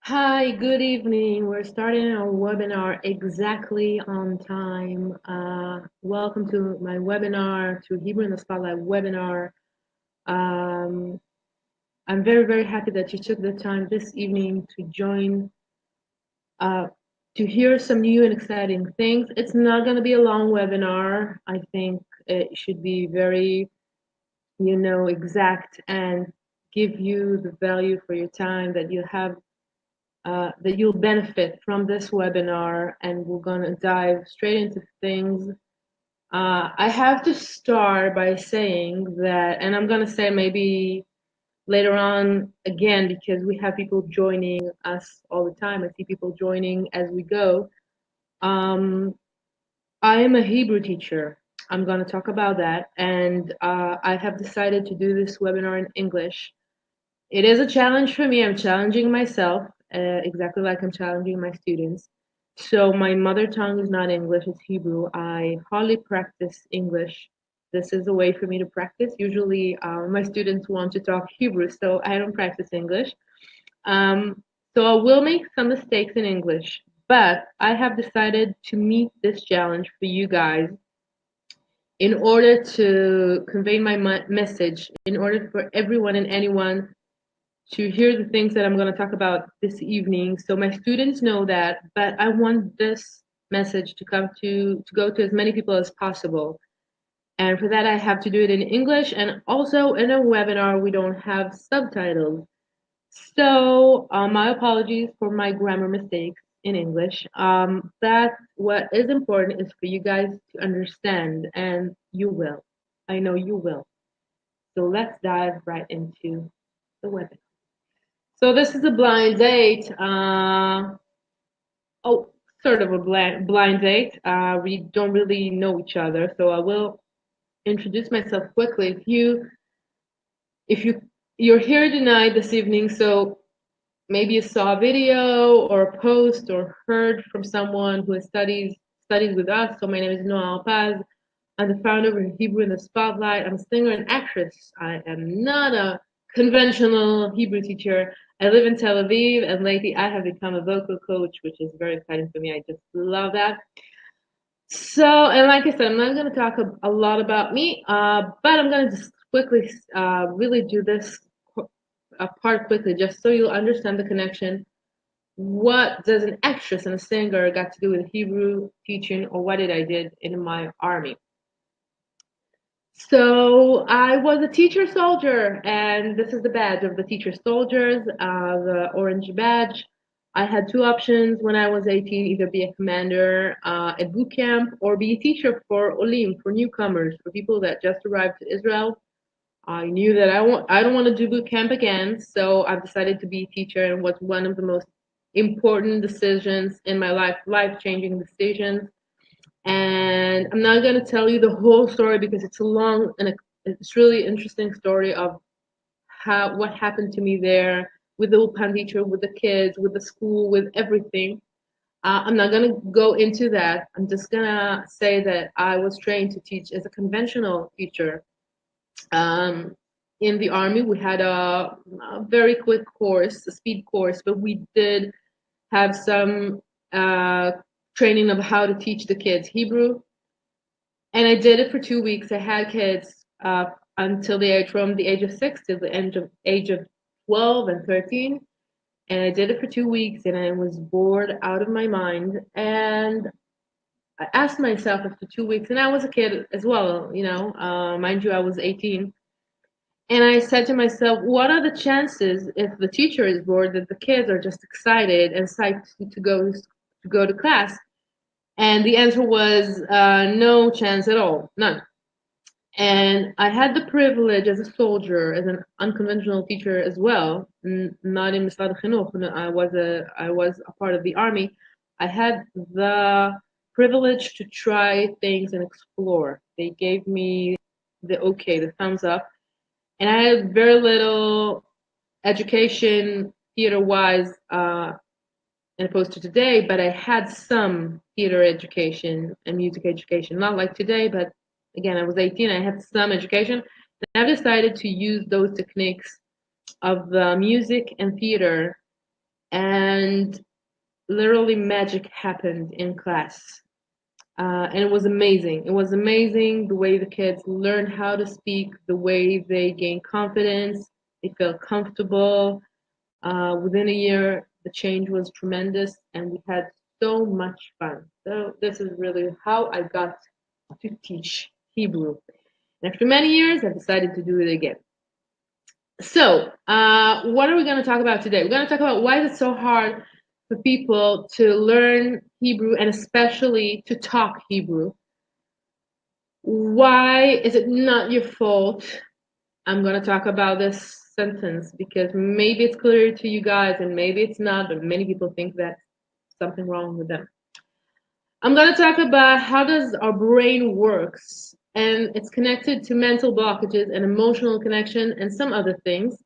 Hi, good evening. We're starting our webinar exactly on time. Welcome to my webinar, to Hebrew in the Spotlight webinar. Um, I'm very, very happy that you took the time this evening to join, uh, to hear some new and exciting things. It's not going to be a long webinar. I think it should be very, exact and give you the value for your time that you have that you'll benefit from this webinar, and we're going to dive straight into things. I have to start by saying that, and I'm going to say maybe later on again, because we have people joining us all the time. I see people joining as we go. Um, I am a Hebrew teacher. I'm going to talk about that, and I have decided to do this webinar in English. It is a challenge for me. I'm challenging myself, exactly like I'm challenging my students. So my mother tongue is not English, it's Hebrew. I hardly practice English. This is a way for me to practice. Usually my students want to talk Hebrew, so I don't practice English. Um, so I will make some mistakes in English, but I have decided to meet this challenge for you guys in order to convey my message, in order for everyone and anyone to hear the things that I'm going to talk about this evening, so my students know that. But I want this message to come to go to as many people as possible. And for that, I have to do it in English, and also in a webinar, we don't have subtitles. So my apologies for my grammar mistakes in English. That what is important is for you guys to understand, and you will. I know you will. So let's dive right into the webinar. So this is a blind date. Oh, sort of a blind date. We don't really know each other, so I will introduce myself quickly. If you're here tonight this evening, so maybe you saw a video or a post or heard from someone who has studied with us. So my name is Noah Alpaz. I'm the founder of Hebrew in the Spotlight. I'm a singer and actress. I am not a conventional Hebrew teacher. I live in Tel Aviv, and lately I have become a vocal coach, which is very exciting for me. I just love that. So, and like I said, I'm not going to talk a lot about me, but I'm going to just quickly really do this part quickly, just so you'll understand the connection. What does an actress and a singer got to do with Hebrew teaching, or what did I did in my army? So I was a teacher soldier, and this is the badge of the teacher soldiers, the orange badge. I had two options when I was 18, either be a commander at boot camp or be a teacher for Olim, for newcomers, for people that just arrived to Israel. I knew that I don't want to do boot camp again, so I've decided to be a teacher, and was one of the most important decisions in my life, life-changing decisions. And I'm not going to tell you the whole story because it's a long and it's really interesting story of how what happened to me there with the Ulpan teacher, with the kids, with the school, with everything. I'm not going to go into that. I'm just going to say that I was trained to teach as a conventional teacher. Um, in the army, we had a very quick course, a speed course, but we did have some uh, training of how to teach the kids Hebrew, and I did it for 2 weeks. I had kids until the age from the age of 6 to the age of 12 and 13. And I did it for 2 weeks, and I was bored out of my mind. And I asked myself after 2 weeks, and I was a kid as well, mind you, I was 18. And I said to myself, what are the chances if the teacher is bored that the kids are just excited and psyched to go to class? And the answer was no chance at all, none. And I had the privilege as a soldier, as an unconventional teacher as well, not in Misad Chinuch. I was a part of the army. I had the privilege to try things and explore. They gave me the okay, the thumbs up, and I had very little education theater-wise, as opposed to today. But I had some theater education and music education, not like today, but again, I was 18, I had some education. And I've decided to use those techniques of music and theater and literally magic happened in class. And it was amazing. It was amazing the way the kids learned how to speak, the way they gained confidence, they felt comfortable. Within a year, the change was tremendous, and we had so much fun. So this is really how I got to teach Hebrew. And after many years, I decided to do it again. So, what are we going to talk about today? We're going to talk about why it's so hard for people to learn Hebrew and especially to talk Hebrew. Why is it not your fault? I'm going to talk about this sentence because maybe it's clear to you guys and maybe it's not, but many people think that's something wrong with them. I'm going to talk about how does our brain works, and it's connected to mental blockages and emotional connection and some other things.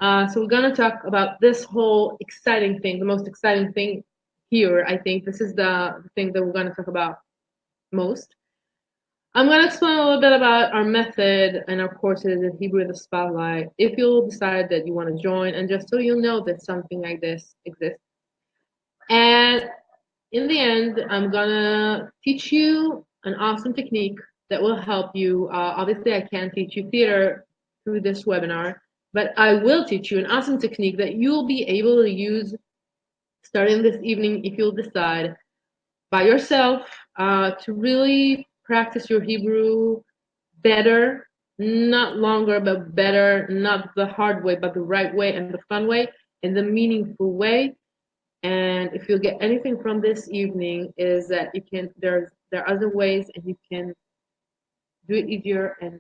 So we're going to talk about this whole exciting thing, the most exciting thing here. I think this is the thing that we're going to talk about most. I'm going to explain a little bit about our method and our courses at Hebrew in the Spotlight, if you'll decide that you want to join, and just so you'll know that something like this exists. And in the end, I'm going to teach you an awesome technique that will help you. Obviously, I can't teach you theater through this webinar, but I will teach you an awesome technique that you'll be able to use starting this evening if you'll decide by yourself to really practice your Hebrew better, not longer, but better, not the hard way, but the right way and the fun way and the meaningful way. And if you'll get anything from this evening is that you can there are other ways and you can do it easier and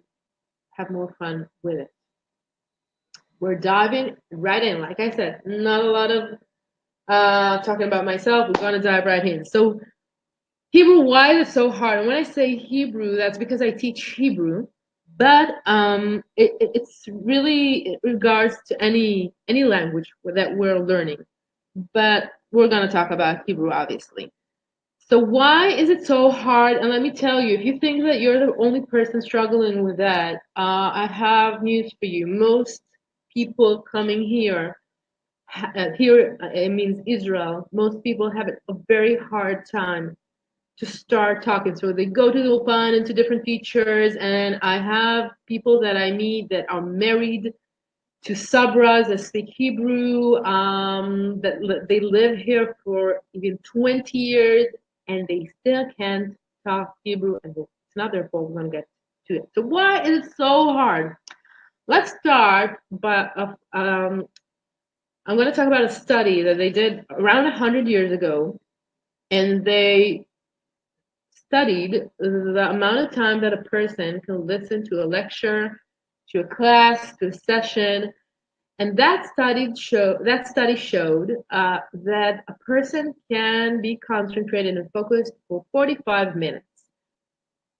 have more fun with it. We're diving right in. Like I said, not a lot of talking about myself. We're gonna dive right in. So Hebrew, why is it so hard? And when I say Hebrew, that's because I teach Hebrew, but it's really in regards to any language that we're learning. But we're gonna talk about Hebrew, obviously. So why is it so hard? And let me tell you, if you think that you're the only person struggling with that, I have news for you. Most people coming here, it means Israel. Most people have a very hard time to start talking. So they go to the Ulpan and to different teachers, and I have people that I meet that are married to Sabras that speak Hebrew, that they live here for even 20 years, and they still can't talk Hebrew, and it's not their fault. We're going to get to it. So why is it so hard? Let's start by, I'm going to talk about a study that they did around 100 years ago, and they studied the amount of time that a person can listen to a lecture, to a class, to a session, and that study showed that a person can be concentrated and focused for 45 minutes,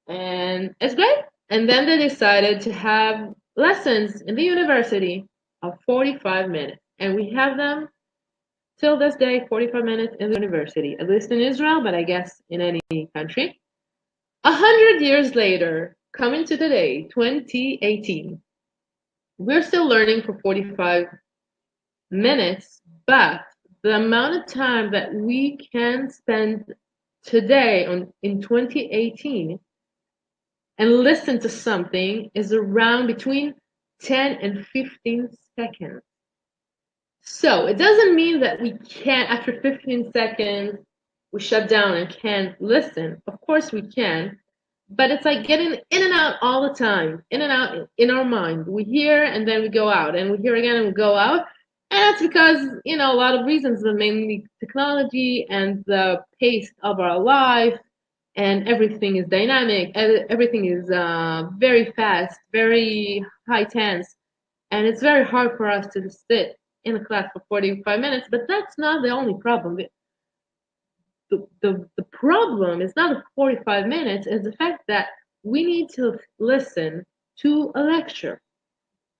and it's great. And then they decided to have lessons in the university of 45 minutes, and we have them till this day, 45 minutes in the university, at least in Israel, but I guess in any country. 100 years later, coming to today, 2018, we're still learning for 45 minutes, but the amount of time that we can spend today in 2018 and listen to something is around between 10 and 15 seconds. So it doesn't mean that we can't, after 15 seconds, we shut down and can't listen. Of course we can, but it's like getting in and out all the time, in and out in our mind. We hear and then we go out, and we hear again and we go out. And that's because, a lot of reasons, but mainly technology and the pace of our life, and everything is dynamic, everything is very fast, very high tense, and it's very hard for us to sit in a class for 45 minutes, but that's not the only problem. The problem is not the 45 minutes, it's the fact that we need to listen to a lecture.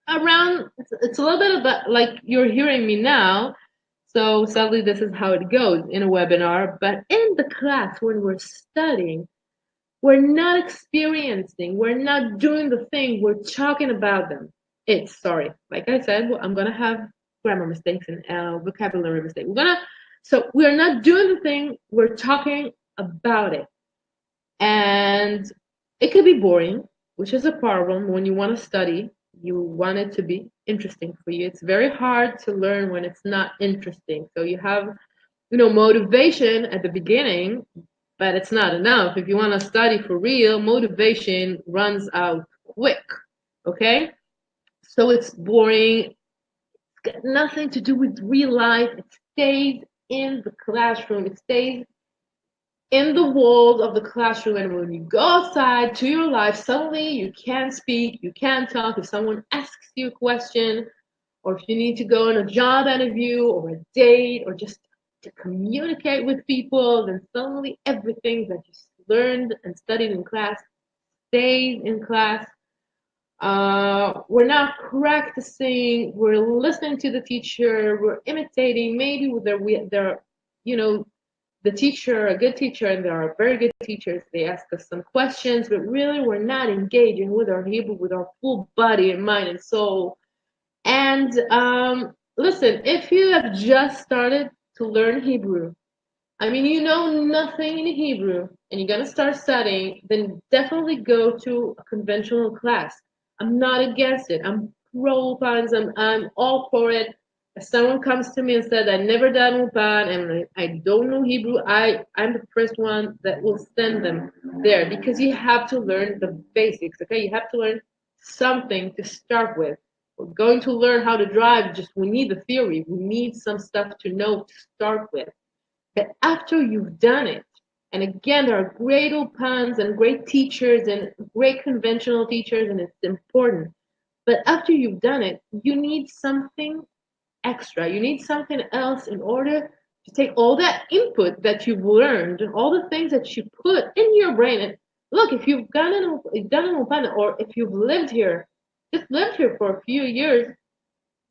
It's a little bit about like you're hearing me now, so sadly this is how it goes in a webinar, but in the class when we're studying, we're not experiencing, we're not doing the thing, we're talking about them. Like I said, I'm going to have grammar mistakes and vocabulary mistakes. So we're not doing the thing, we're talking about it. And it could be boring, which is a problem when you want to study. You want it to be interesting for you. It's very hard to learn when it's not interesting. So you have, motivation at the beginning, but it's not enough. If you want to study for real, motivation runs out quick. Okay? So it's boring. It's got nothing to do with real life. It stays in the classroom. It stays in the walls of the classroom, and when you go outside to your life, suddenly you can't speak, you can't talk. If someone asks you a question, or if you need to go on a job interview or a date, or just to communicate with people, then suddenly everything that you learned and studied in class stays in class. We're not practicing, we're listening to the teacher, we're imitating, maybe they're the teacher, a good teacher, and there are very good teachers, they ask us some questions, but really we're not engaging with our Hebrew with our full body and mind and soul. And listen, if you have just started to learn Hebrew, I mean, you know nothing in Hebrew, and you're going to start studying, then definitely go to a conventional class. I'm not against it. I'm pro Ulpans. I'm all for it. If someone comes to me and said, I never done Ulpan and I don't know Hebrew, I'm the first one that will send them there, because you have to learn the basics, okay? You have to learn something to start with. We're going to learn how to drive, just we need the theory. We need some stuff to know to start with. But after you've done it, and again, there are great Ulpans and great teachers and great conventional teachers, and it's important. But after you've done it, you need something extra. You need something else in order to take all that input that you've learned, all the things that you put in your brain. And look, if you've done an Ulpan, or if you've lived here, just lived here for a few years,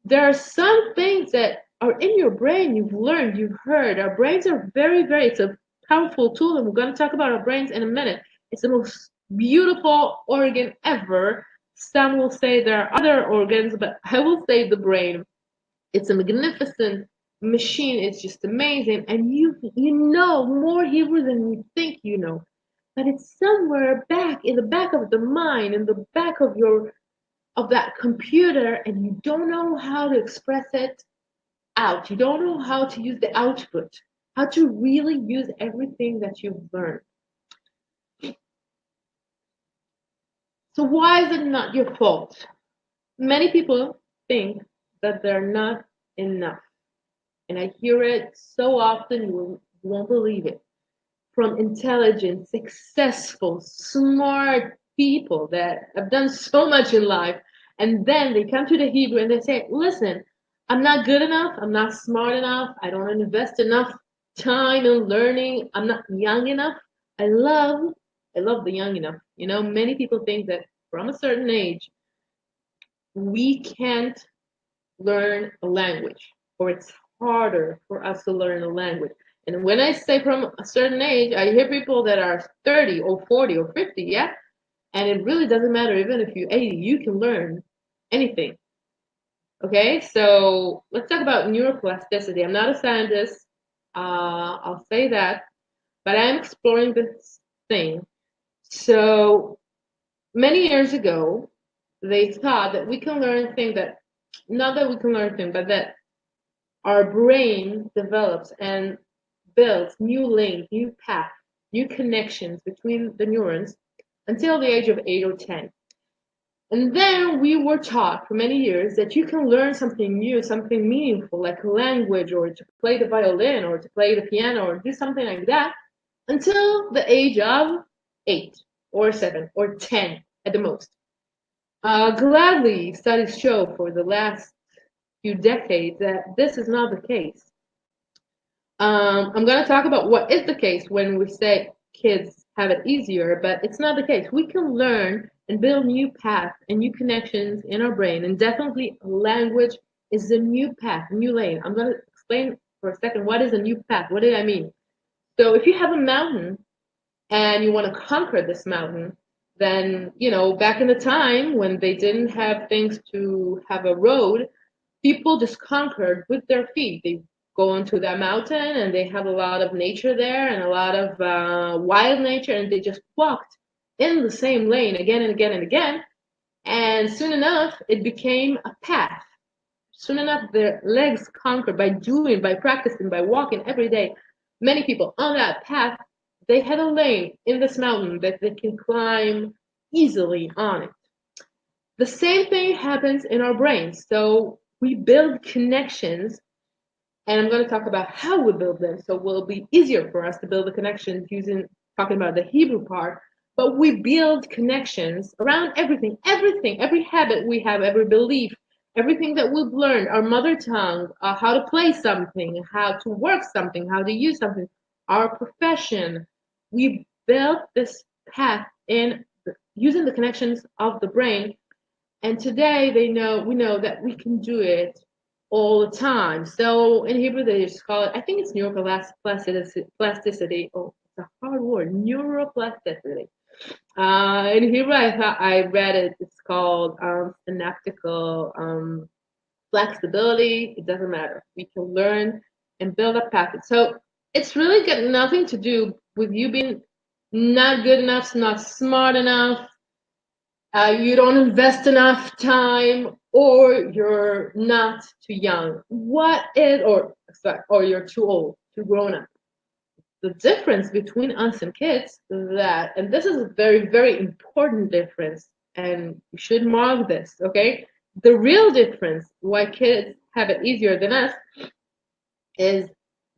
there are some things that are in your brain, you've learned, you've heard. Our brains are it's a powerful tool, and we're going to talk about our brains in a minute. It's the most beautiful organ ever. Some will say there are other organs, but I will say the brain. It's a magnificent machine. It's just amazing, and you know more Hebrew than you think you know, but it's somewhere back in the back of the mind, in the back of that computer, and you don't know how to express it out. You don't know how to use the output, how to really use everything that you've learned. So why is it not your fault? Many people think that they're not enough. And I hear it so often, you won't believe it. From intelligent, successful, smart people that have done so much in life. And then they come to the Hebrew and they say, listen, I'm not good enough. I'm not smart enough. I don't invest enough time in learning. I'm not young enough. I love the young enough. Many people think that from a certain age, we can't learn a language, or it's harder for us to learn a language. And when I say from a certain age, I hear people that are 30 or 40 or 50, yeah? And it really doesn't matter, even if you're 80, you can learn anything. Okay, so let's talk about neuroplasticity. I'm not a scientist, I'll say that, but I'm exploring this thing. So many years ago, they thought that we can learn things that, not that we can learn things, but that our brain develops and builds new links, new paths, new connections between the neurons until the age of 8 or 10. And then we were taught for many years that you can learn something new, something meaningful, like a language, or to play the violin, or to play the piano, or do something like that, until the age of 8 or 7 or 10 at the most. Gladly, studies show for the last few decades that this is not the case. I'm going to talk about what is the case when we say kids have it easier, but it's not the case. We can learn and build new paths and new connections in our brain, and definitely language is a new path, a new lane. I'm going to explain for a second what is a new path. What do I mean? So if you have a mountain and you want to conquer this mountain, then, back in the time when they didn't have things to have a road, people just conquered with their feet. They go onto that mountain and they have a lot of nature there and a lot of wild nature, and they just walked in the same lane again and again and again. And soon enough, it became a path. Soon enough, their legs conquered by doing, by practicing, by walking every day. Many people on that path, they had a lane in this mountain that they can climb easily on it. The same thing happens in our brains. So we build connections, and I'm going to talk about how we build them. So it will be easier for us to build the connections using talking about the Hebrew part. But we build connections around everything, every habit we have, every belief, everything that we've learned, our mother tongue, how to play something, how to work something, how to use something, our profession. We built this path in using the connections of the brain, and today we know that we can do it all the time. So in Hebrew they just call it, I think it's neuroplasticity. Oh, it's a hard word, neuroplasticity. In Hebrew, I read it. It's called synaptical flexibility. It doesn't matter. We can learn and build up paths. So it's really got nothing to do with you being not good enough, not smart enough, you don't invest enough time, or you're not too young. What is, or you're too old, too grown up. The difference between us and kids that, and this is a very, very important difference, and you should mark this, okay? The real difference why kids have it easier than us is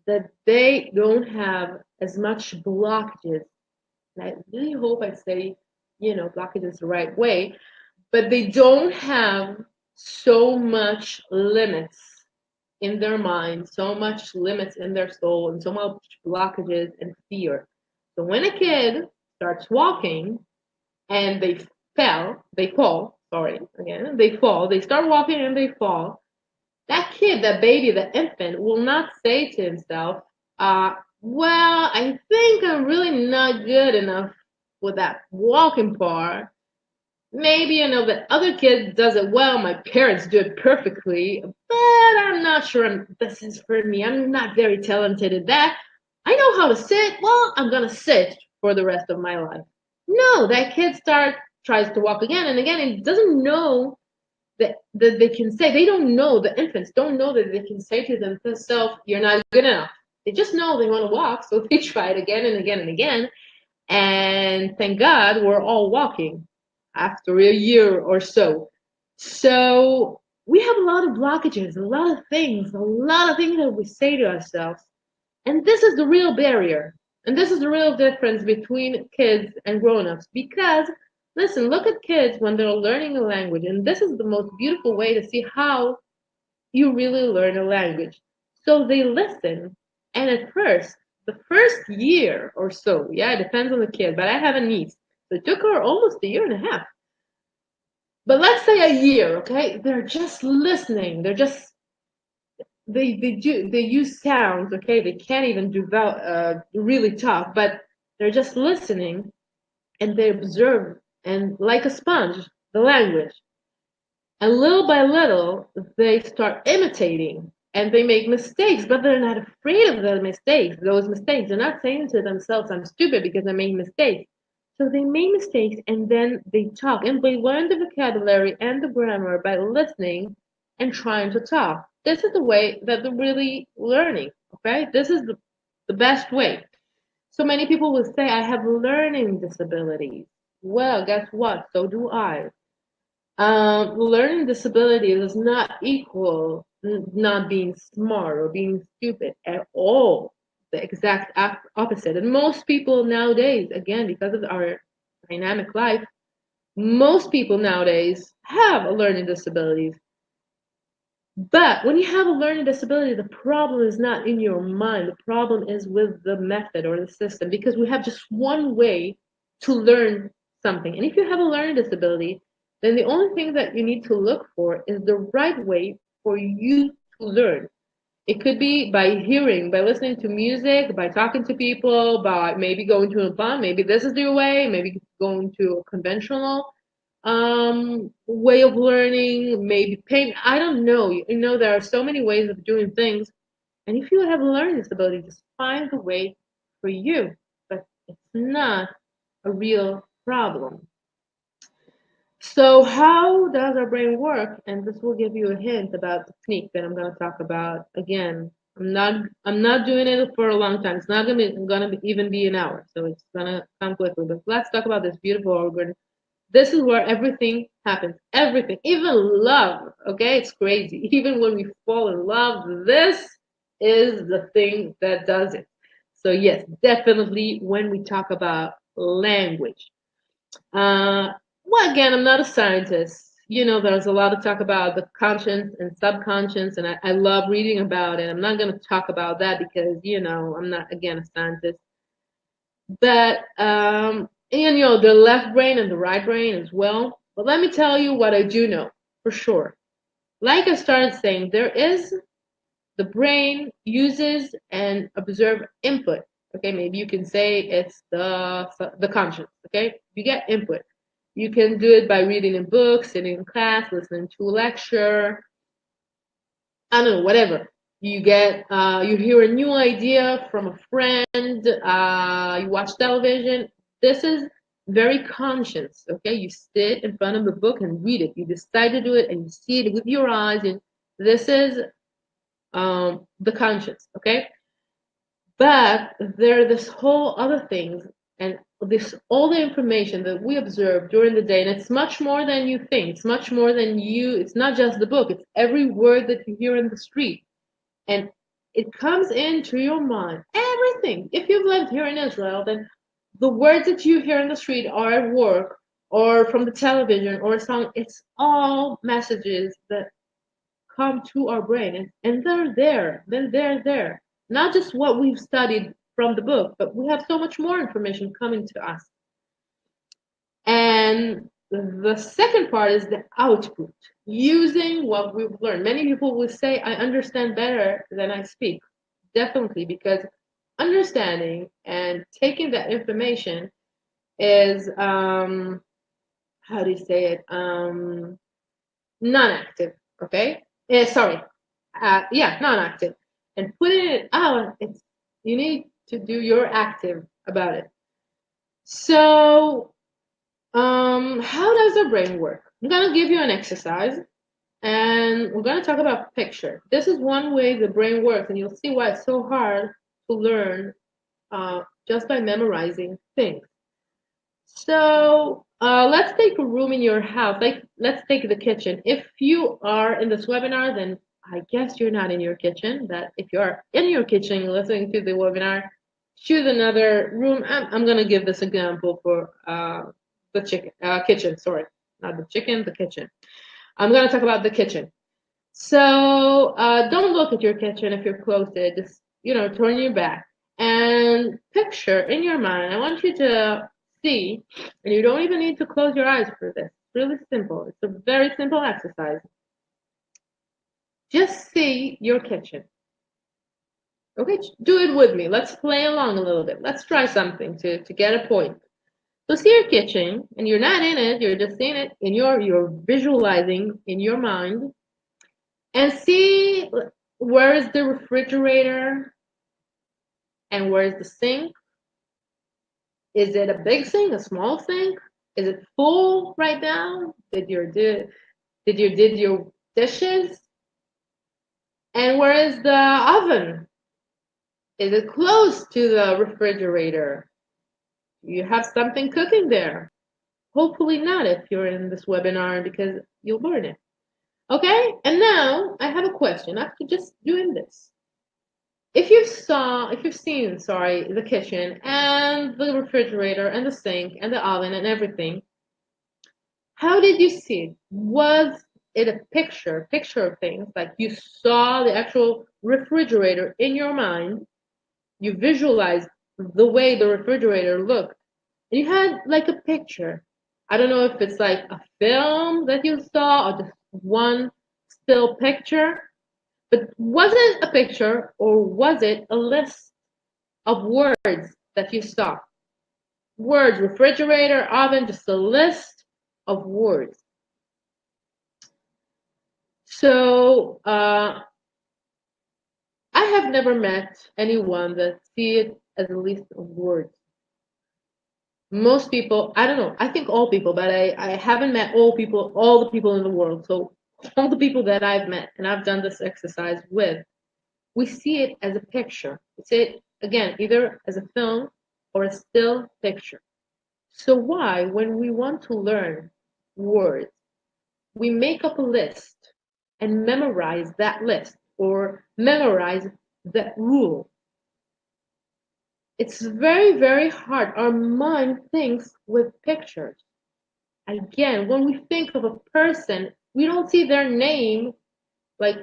that they don't have as much blockages. And I really hope I say, blockages the right way, but they don't have so much limits in their mind, so much limits in their soul, and so much blockages and fear. So when a kid starts walking and they fall, they start walking and they fall, that kid, that baby, that infant will not say to himself, well, I think I'm really not good enough with that walking part. Maybe I know that other kids does it well. My parents do it perfectly, but I'm not sure this is for me. I'm not very talented at that. I know how to sit. Well, I'm gonna sit for the rest of my life. No, that kid tries to walk again and again and doesn't know that they can say. They don't know. The infants don't know that they can say to themselves, "You're not good enough." They just know they want to walk, so they try it again and again and again. And thank God we're all walking after a year or so. So we have a lot of blockages, a lot of things that we say to ourselves. And this is the real barrier. And this is the real difference between kids and grown-ups. Because, listen, look at kids when they're learning a language. And this is the most beautiful way to see how you really learn a language. So they listen. And at first, the first year or so, yeah, it depends on the kid, but I have a niece. So it took her almost a year and a half. But let's say a year, okay? They're just listening. They use sounds, okay? They can't even really talk, but they're just listening, and they observe, and like a sponge, the language. And little by little, they start imitating, and they make mistakes, but they're not afraid of the mistakes. Those mistakes, they're not saying to themselves, "I'm stupid because I made mistakes." So they make mistakes, and then they talk, and they learn the vocabulary and the grammar by listening and trying to talk. This is the way that they're really learning. Okay, this is the best way. So many people will say, "I have learning disabilities." Well, guess what? So do I. Learning disability does not equal not being smart or being stupid at all. The exact opposite. And most people nowadays, again, because of our dynamic life, most people nowadays have a learning disabilities. But when you have a learning disability, the problem is not in your mind. The problem is with the method or the system, because we have just one way to learn something. And if you have a learning disability, then the only thing that you need to look for is the right way for you to learn. It could be by hearing, by listening to music, by talking to people, by maybe going to a pub. Maybe this is your way, maybe going to a conventional way of learning, maybe pain. I don't know. You know, there are so many ways of doing things. And if you have a learning disability, just find the way for you. But it's not a real problem. So how does our brain work? And this will give you a hint about the technique that I'm going to talk about again. I'm not doing it for a long time. It's not gonna even be an hour, so it's gonna come quickly. But let's talk about this beautiful organ. This is where everything happens. Everything, even love. Okay, it's crazy. Even when we fall in love, this is the thing that does it. So yes, definitely when we talk about language. Uh, well, again, I'm not a scientist. You know, there's a lot of talk about the conscious and subconscious, and I love reading about it. I'm not going to talk about that because, you know, I'm not, again, a scientist. But, and, you know, the left brain and the right brain as well. But let me tell you what I do know for sure. Like I started saying, there is the brain uses and observe input. Okay, maybe you can say it's the conscience. Okay, you get input. You can do it by reading a book, sitting in class, listening to a lecture. I don't know, whatever. You get, you hear a new idea from a friend. You watch television. This is very conscious. Okay, you sit in front of the book and read it. You decide to do it, and you see it with your eyes. And this is the conscience, okay? But there are this whole other things and this all the information that we observe during the day, and it's much more than you think. It's much more than you. It's not just the book. It's every word that you hear in the street, and it comes into your mind. Everything. If you've lived here in Israel, then the words that you hear in the street or at work or from the television or a song, it's all messages that come to our brain and they're there then they're there, not just what we've studied from the book, but we have so much more information coming to us. And the second part is the output, using what we've learned. Many people will say I understand better than I speak. Definitely, because understanding and taking that information is how do you say it, non-active. Okay, sorry, yeah, non-active. And putting it out, it's you need to do your active about it. So how does the brain work? I'm gonna give you an exercise, and we're gonna talk about picture. This is one way the brain works, and you'll see why it's so hard to learn just by memorizing things. So let's take a room in your house. Like, let's take the kitchen. If you are in this webinar, then I guess you're not in your kitchen. That if you are in your kitchen listening to the webinar, choose another room. I'm going to give this example for the kitchen. Sorry, not the chicken, the kitchen. I'm going to talk about the kitchen. So don't look at your kitchen if you're close to it. Just, you know, turn your back and picture in your mind. I want you to see, and you don't even need to close your eyes for this. It's really simple. It's a very simple exercise. Just see your kitchen. Okay, do it with me. Let's play along a little bit. Let's try something to get a point. So see your kitchen, and you're not in it. You're just seeing it in you're visualizing in your mind. And see where is the refrigerator and where is the sink? Is it a big sink, a small sink? Is it full right now? Did you did your dishes? And where is the oven? Is it close to the refrigerator? You have something cooking there. Hopefully not if you're in this webinar because you'll burn it. Okay, and now I have a question after just doing this. If you've seen, sorry, the kitchen and the refrigerator and the sink and the oven and everything, how did you see it? Was it a picture of things, like you saw the actual refrigerator in your mind, you visualized the way the refrigerator looked, and you had like a picture. I don't know if it's like a film that you saw or just one still picture. But was it a picture or was it a list of words that you saw? Words, refrigerator, oven, just a list of words. So I have never met anyone that see it as a list of words. Most people, I don't know, I think all people, but I haven't met all people, all the people in the world. So all the people that I've met and I've done this exercise with, we see it as a picture. We see it again, either as a film or a still picture. So why, when we want to learn words, we make up a list and memorize that list or memorize that rule? It's very, very hard. Our mind thinks with pictures. Again, when we think of a person, we don't see their name, like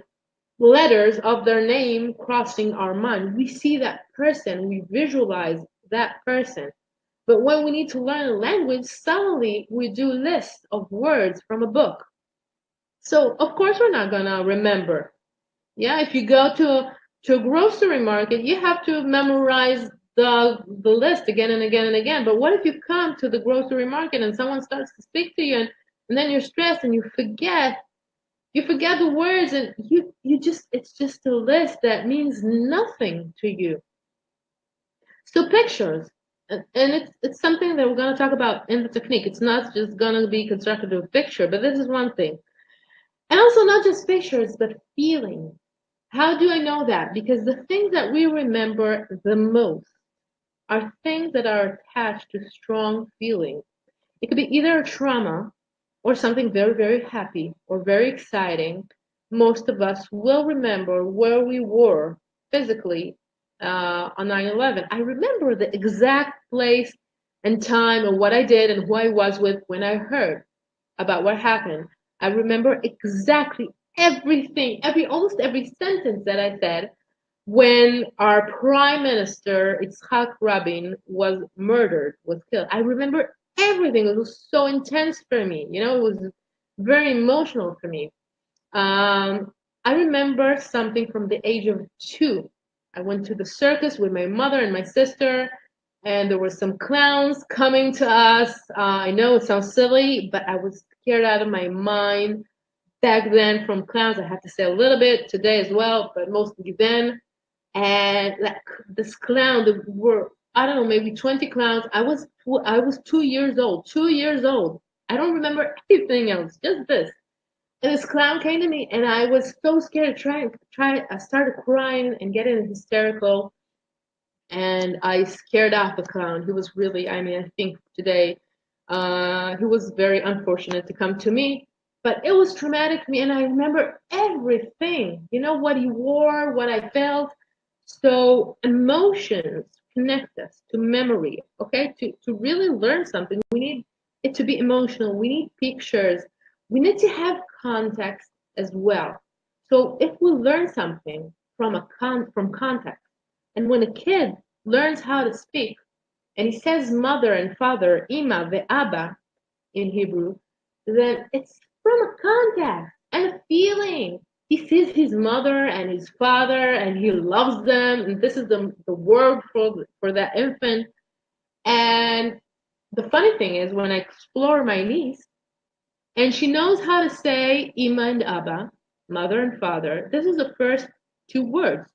letters of their name crossing our mind. We see that person, we visualize that person. But when we need to learn a language, suddenly we do lists of words from a book. So of course we're not gonna remember. Yeah, if you go to a grocery market, you have to memorize the list again and again and again. But what if you come to the grocery market and someone starts to speak to you and then you're stressed and you forget the words and you just it's just a list that means nothing to you. So pictures, and it's something that we're going to talk about in the technique. It's not just going to be constructed with picture, but this is one thing. And also not just pictures, but feeling. How do I know that? Because the things that we remember the most are things that are attached to strong feelings. It could be either a trauma or something very, very happy or very exciting. Most of us will remember where we were physically on 9/11. I remember the exact place and time and what I did and who I was with when I heard about what happened. I remember exactly everything, almost every sentence that I said when our prime minister Yitzhak Rabin was murdered, was killed. I remember everything. It was so intense for me. It was very emotional for me. I remember something from the age of 2. I went to the circus with my mother and my sister, and there were some clowns coming to us. I know it sounds silly, but I was scared out of my mind back then from clowns. I have to say a little bit today as well, but mostly then. And like this clown, there were, I don't know, maybe 20 clowns. I was 2 years old. 2 years old. I don't remember anything else, just this. And this clown came to me, and I was so scared. I started crying and getting hysterical, and I scared off the clown. He was really, I mean, I think today, he was very unfortunate to come to me, but it was traumatic for me, and I remember everything. What he wore, what I felt. So emotions connect us to memory. Okay, to really learn something, we need it to be emotional. We need pictures. We need to have context as well. So if we learn something from context, and when a kid learns how to speak, and he says mother and father, ima ve'aba in Hebrew, then it's from a context and a feeling. He sees his mother and his father, and he loves them, and this is the word for that infant. And the funny thing is, when I explore my niece, and she knows how to say ima and abba, mother and father, this is the first 2 words.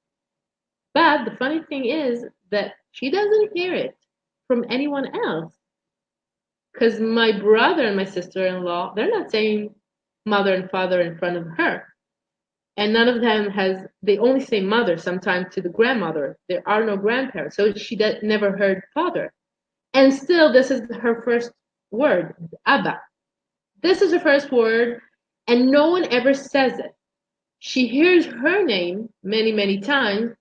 But the funny thing is that she doesn't hear it from anyone else. Because my brother and my sister-in-law, they're not saying mother and father in front of her. And none of them they only say mother sometimes to the grandmother. There are no grandparents. So she never heard father. And still, this is her first word, Abba. This is her first word, and no one ever says it. She hears her name many, many times,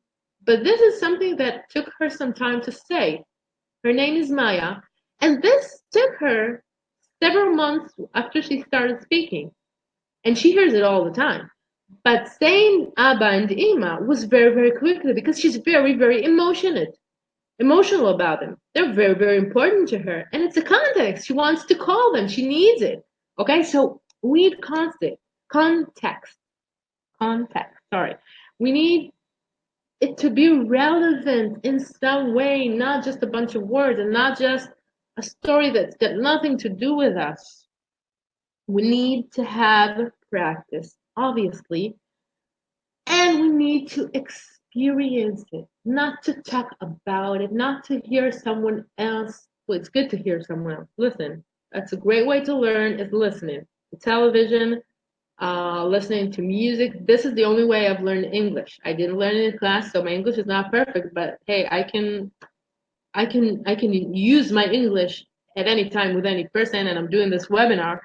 but this is something that took her some time to say. Her name is Maya, and this took her several months after she started speaking, and she hears it all the time. But saying Abba and Ima was very, very quickly because she's very, very emotional about them. They're very, very important to her, and it's a context. She wants to call them. She needs it. Okay, so we need context, context. Sorry, we need it to be relevant in some way, not just a bunch of words and not just a story that's got nothing to do with us. We need to have practice, obviously, and we need to experience it, not to talk about it, not to hear someone else. Well, it's good to hear someone else. Listen, that's a great way to learn is listening to television, listening to music. This is the only way I've learned English. I didn't learn it in class, so my English is not perfect, but hey, I can use my English at any time with any person, and I'm doing this webinar.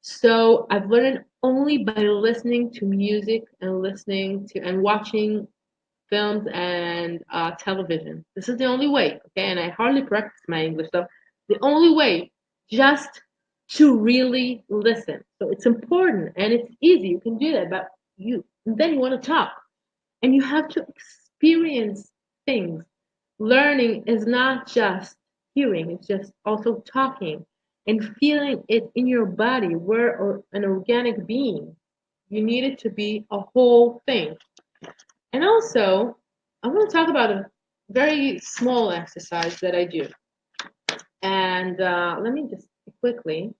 So I've learned only by listening to music and listening to and watching films and television. This is the only way, okay? And I hardly practice my English, so the only way, just to really listen. So it's important and it's easy. You can do that, but then you want to talk and you have to experience things. Learning is not just hearing, it's just also talking and feeling it in your body. We're an organic being. You need it to be a whole thing. And also, I want to talk about a very small exercise that I do. And let me just quickly,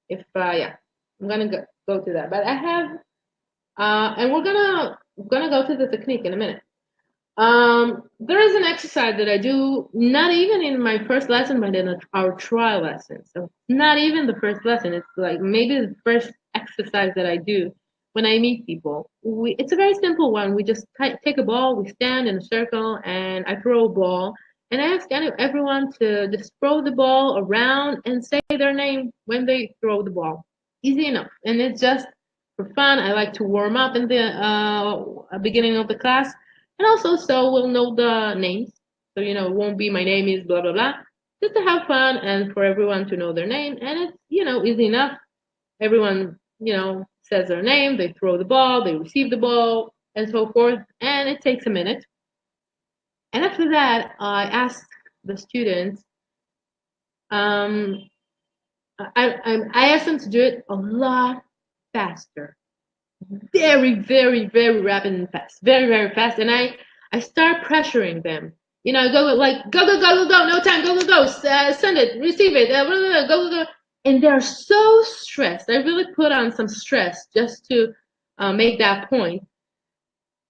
if, yeah, I'm going to go to that. But I have, and we're gonna go to the technique in a minute. There is an exercise that I do, not even in my first lesson, but in our trial lesson. So not even the first lesson. It's like maybe the first exercise that I do when I meet people. It's a very simple one. We just take a ball, we stand in a circle, and I throw a ball. And I ask everyone to just throw the ball around and say their name when they throw the ball. Easy enough. And it's just for fun. I like to warm up in the beginning of the class, and also so we'll know the names. So, it won't be my name is blah, blah, blah. Just to have fun and for everyone to know their name. And it's, easy enough. Everyone, says their name, they throw the ball, they receive the ball, and so forth. And it takes a minute. And after that, I ask the students, um, I ask them to do it a lot faster. Very, very, very rapid and fast. Very, very fast. And I start pressuring them. I go like, go, go, go, go, go, no time, go, go, go, send it, receive it, go, go, go. And they're so stressed. I really put on some stress just to make that point.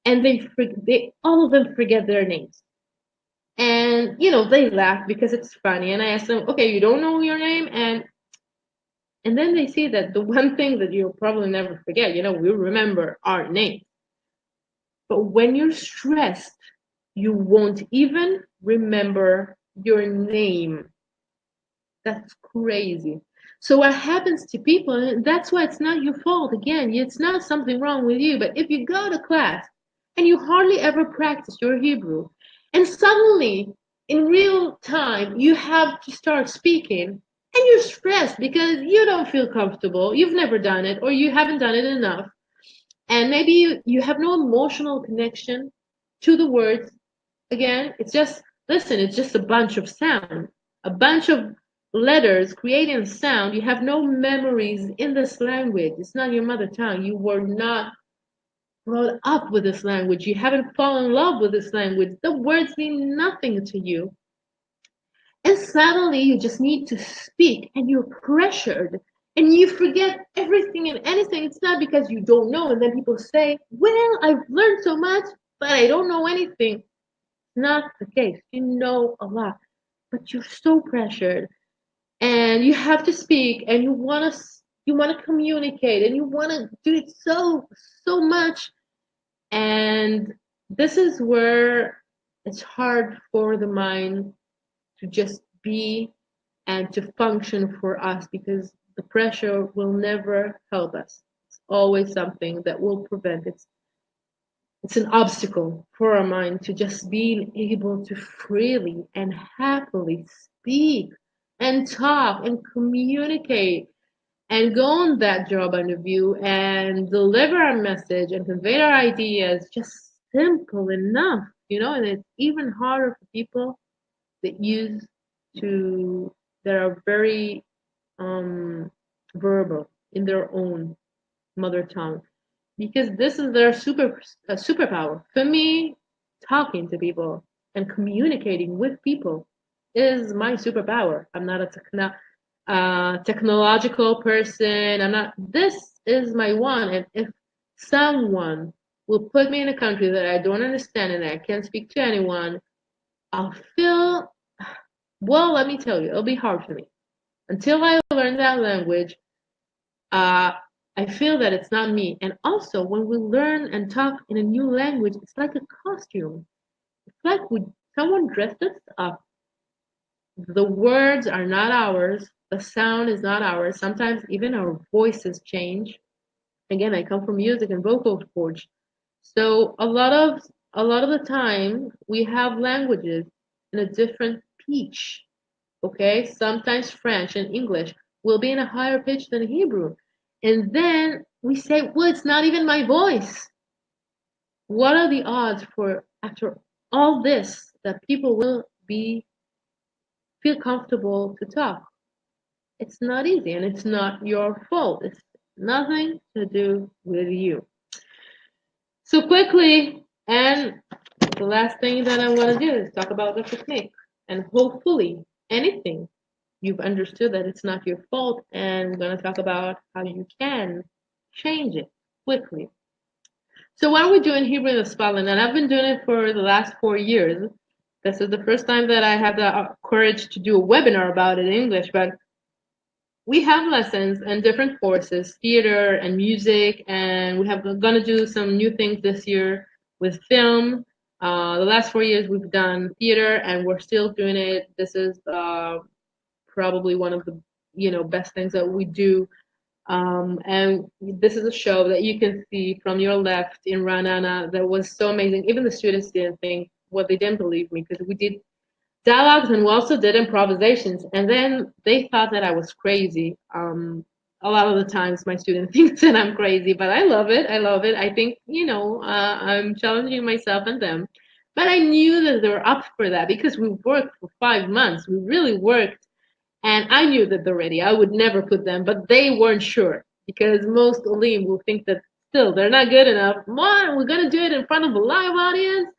And they all of them forget their names. And, they laugh because it's funny. And I ask them, okay, you don't know your name? And then they see that the one thing that you'll probably never forget, we remember our names. But when you're stressed, you won't even remember your name. That's crazy. So what happens to people, and that's why it's not your fault. Again, it's not something wrong with you. But if you go to class and you hardly ever practice your Hebrew, and suddenly in real time you have to start speaking, and you're stressed because you don't feel comfortable, you've never done it, or you haven't done it enough, and maybe you have no emotional connection to the words. Again, it's just, listen, it's just a bunch of sound, a bunch of letters creating sound. You have no memories in this language. It's not your mother tongue. You were not brought up with this language. You haven't fallen in love with this language. The words mean nothing to you. And suddenly you just need to speak and you're pressured and you forget everything and anything. It's not because you don't know. And then people say, well, I've learned so much, but I don't know anything. Not the case. You know a lot, but you're so pressured and you have to speak and you want to communicate and you want to do it so much. And this is where it's hard for the mind to just be and to function for us, because the pressure will never help us. It's always something that will prevent it. It's an obstacle for our mind to just being able to freely and happily speak and talk and communicate and go on that job interview and deliver our message and convey our ideas. Just simple enough, and it's even harder for people that use to that are very verbal in their own mother tongue, because this is their superpower. For me, talking to people and communicating with people is my superpower. I'm not a technological person. I'm not. This is my one. And if someone will put me in a country that I don't understand and I can't speak to anyone, I'll feel. Well, let me tell you, it'll be hard for me until I learn that language. Uh, I feel that it's not me. And also, when we learn and talk in a new language, it's like a costume. It's like someone dressed us up. The words are not ours. The sound is not ours. Sometimes even our voices change. Again, I come from music and vocal coach. So a lot of the time we have languages in a different pitch. Okay? Sometimes French and English will be in a higher pitch than Hebrew. And then we say, well, it's not even my voice. What are the odds for after all this that people will be feel comfortable to talk? It's not easy and it's not your fault. It's nothing to do with you. So quickly, and the last thing that I want to do is talk about the technique. And hopefully, anything you've understood that it's not your fault, and we're going to talk about how you can change it quickly. So what are we doing here with Spotlight? And I've been doing it for the last 4 years. This is the first time that I had the courage to do a webinar about it in English, but we have lessons and different courses, theater and music, and we have gonna do some new things this year with film. The last 4 years we've done theater, and we're still doing it. This is probably one of the best things that we do. And this is a show that you can see from your left in Ranana that was so amazing. Even the students didn't think, well, they didn't believe me because we did dialogues and we also did improvisations. And then they thought that I was crazy. A lot of the times my student thinks that I'm crazy, but I love it. I love it. I think, I'm challenging myself and them. But I knew that they were up for that because we worked for 5 months. We really worked. And I knew that they're ready. I would never put them, but they weren't sure because most Olim will think that still they're not good enough. What? We're going to do it in front of a live audience?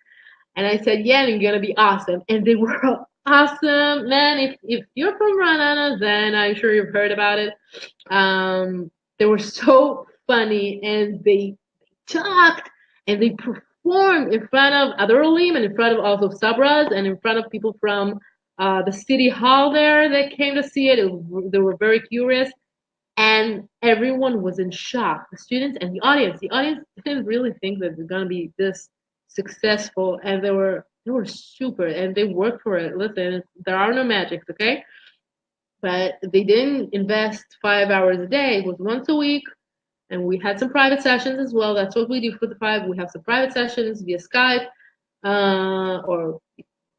And I said, yeah, you're gonna be awesome. And they were awesome. Man, if you're from Ranana, then I'm sure you've heard about it. They were so funny and they talked and they performed in front of other Olim and in front of also Sabras and in front of people from the city hall there that came to see it. They were very curious and everyone was in shock. The students and the audience. The audience didn't really think that they're gonna be this successful, and they were super, and they worked for it. Listen, there are no magics, okay? But they didn't invest 5 hours a day. It was once a week, and we had some private sessions as well. That's what we do for the five. We have some private sessions via Skype, or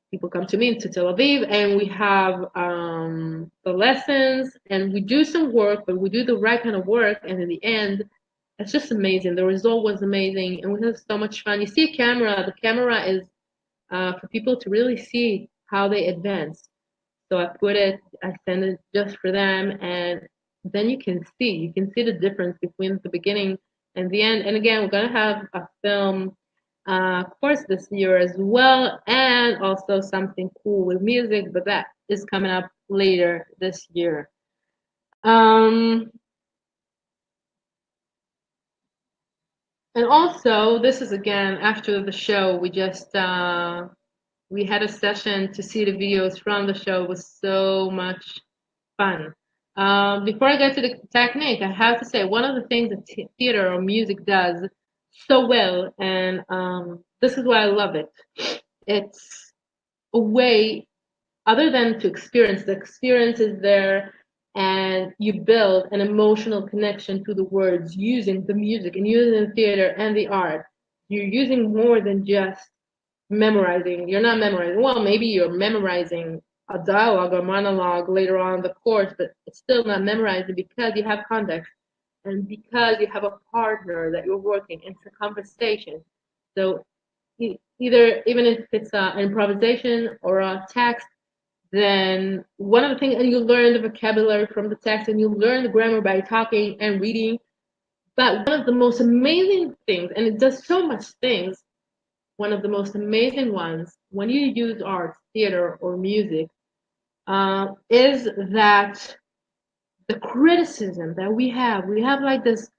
people come to me to Tel Aviv, and we have the lessons, and we do some work, but we do the right kind of work, and in the end, it's just amazing. The result was amazing, and we had so much fun. You see a camera. The camera is for people to really see how they advance. So I send it just for them, and then you can see the difference between the beginning and the end. And again, we're gonna have a film course this year as well, and also something cool with music, but that is coming up later this year. Um, and also, this is again after the show. We had a session to see the videos from the show. It was so much fun. Before I get to the technique, I have to say one of the things that theater or music does so well, and this is why I love it. It's a way, other than to experience, the experience is there, and you build an emotional connection to the words using the music and using the theater and the art. You're using more than just memorizing. You're not memorizing. Well, maybe you're memorizing a dialogue or monologue later on in the course, but it's still not memorizing because you have context and because you have a partner that you're working. It's a conversation. So either even if it's an improvisation or a text, then one of the things, and you learn the vocabulary from the text, and you learn the grammar by talking and reading. But one of the most amazing things, and it does so much things, one of the most amazing ones when you use art, theater, or music is that the criticism that we have like this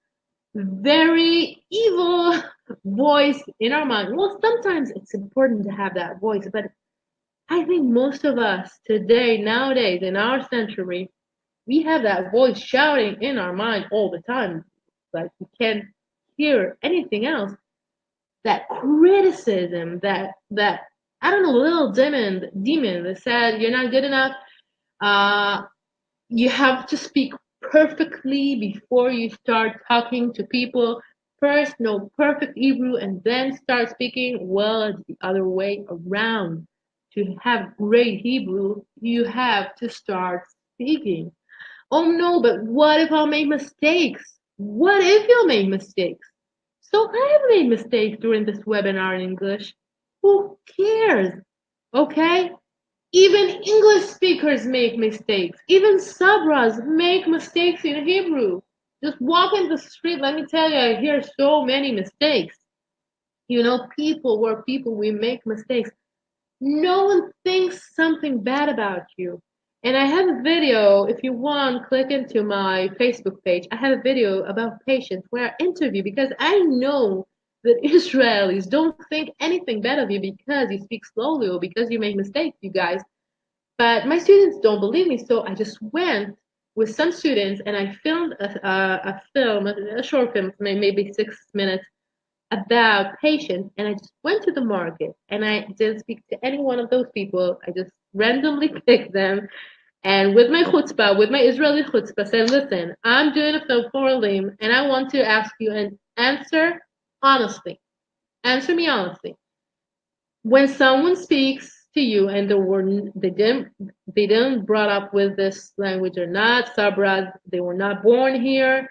very evil voice in our mind. Well, sometimes it's important to have that voice, but I think most of us today, nowadays, in our century, we have that voice shouting in our mind all the time. Like we can't hear anything else. That criticism, that I don't know, little demon that said you're not good enough. Uh, you have to speak perfectly before you start talking to people. First, know perfect Hebrew and then start speaking. Well, it's the other way around. To have great Hebrew, you have to start speaking. Oh no, but what if I'll make mistakes? What if you'll make mistakes? So I have made mistakes during this webinar in English. Who cares? Okay? Even English speakers make mistakes. Even Sabras make mistakes in Hebrew. Just walk in the street, let me tell you, I hear so many mistakes. You know, people, we make mistakes. No one thinks something bad about you. And I have a video, if you want, click into my Facebook page. I have a video about patience where I interview because I know that Israelis don't think anything bad of you because you speak slowly or because you make mistakes, you guys. But my students don't believe me, so I just went with some students and I filmed a film, a short film, maybe 6 minutes, about patience. And I just went to the market and I didn't speak to any one of those people. I just randomly picked them. And with my chutzpah, with my Israeli chutzpah, said, listen, I'm doing a film for Elim and I want to ask you an answer honestly. Answer me honestly. When someone speaks to you and they didn't brought up with this language or not, Sabras, they were not born here.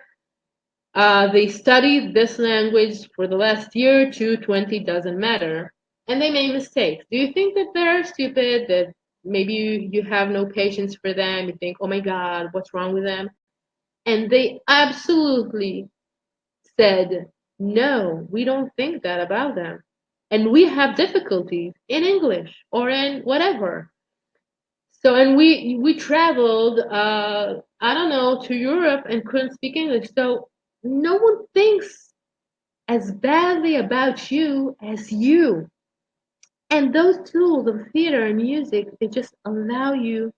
They studied this language for the last year, 20, doesn't matter. And they made mistakes. Do you think that they're stupid, that maybe you have no patience for them? You think, oh my God, what's wrong with them? And they absolutely said, no, we don't think that about them. And we have difficulties in English or in whatever. So, and we traveled, I don't know, to Europe and couldn't speak English. So no one thinks as badly about you as you. And those tools of theater and music, they just allow you